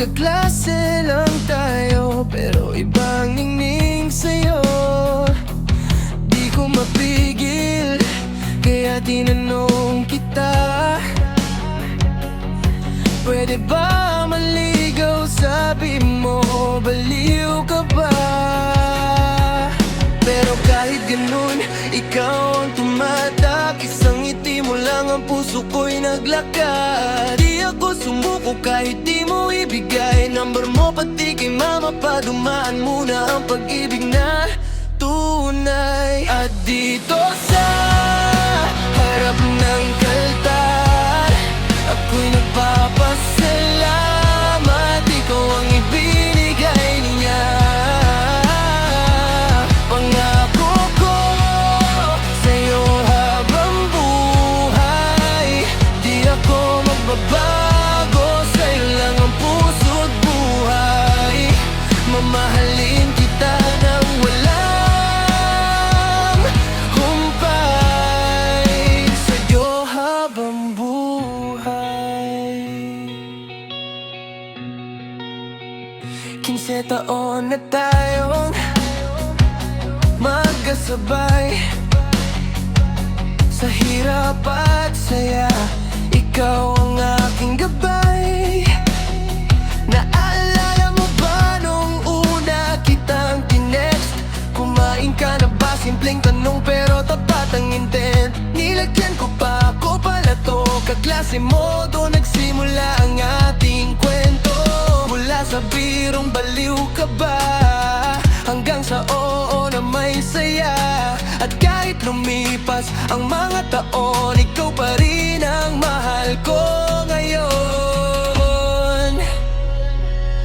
Magkaklase lang tayo, pero ibang ningning sa'yo. Di ko mapigil, kaya tinanong kita, pwede ba maligaw? Sabi mo, baliw ka ba? Pero kahit ganun, ikaw ang tumatak. Isang ngiti mo lang ang puso ko'y naglakad. Di ako sumuko kahit di mo ibigay number mo, pati kay mama pa dumaan muna ang pag-ibig na tunay. At dito sa harap ng kaltar, ako'y nagpapasalamat. Ikaw ang ibinigay niya. Pangako ko sa'yo habang buhay, di ako magbabago. Sa'yo lang ang puso't buhay. Mamahalin kita nang walang humpay. Sa'yo habang buhay. 15 taon na tayong magkasabay, sa hirap at saya, ikaw ang aking gabay. Naalala mo ba nung una kitang tinext? Kumain ka na ba? Simpleng tanong pero tapat ang intent. Nilagyan ko pa ako pala to, kaklase mo, doon nagsimula ang ating kwento. Mula sa birong baliw ka ba, hanggang sa oo na may saya. At kahit lumipas ang mga taon, ikaw pa rin ang mahal ko ngayon.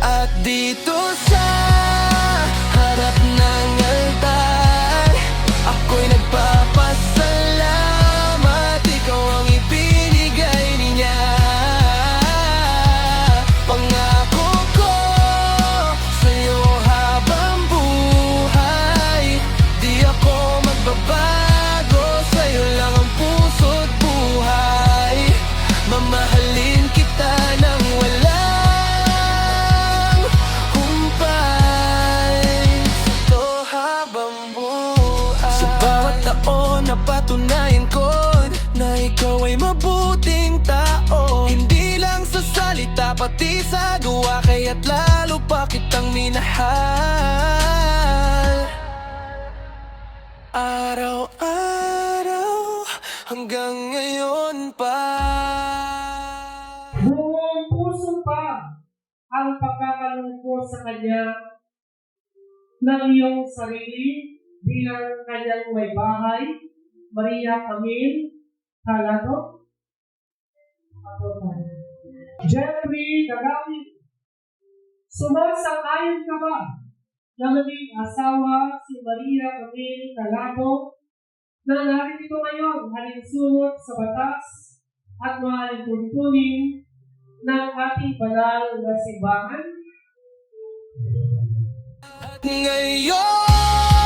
At dito sa harap ng altar, ako'y nagpapasalamat. Ikaw ang ibinigay niya. Pangako ko sa'yo habang buhay, di ako magbabago. Sa'yo lang ang puso't buhay. Mamahalin kita nang walang humpay. Ito habang buhay. Sa bawat taon napatunayan ko na ikaw ay mabuting tao. Hindi lang sa salita, pati sa gawa, kaya't lalo pa kitang minahal. Araw-araw hanggang ngayon pa. Buong puso pa ang pagkakalungkot sa kanya ng iyong sarili bilang kanyang may bahay, Maria Camille Calado. Jeffrey Gagawin, sumasang-ayon ka ba na maging asawa si Maria Camille Calado na narito ngayon alinsunod sa batas at maaaring tuntunin ng ating banal na simbahan? Ngayon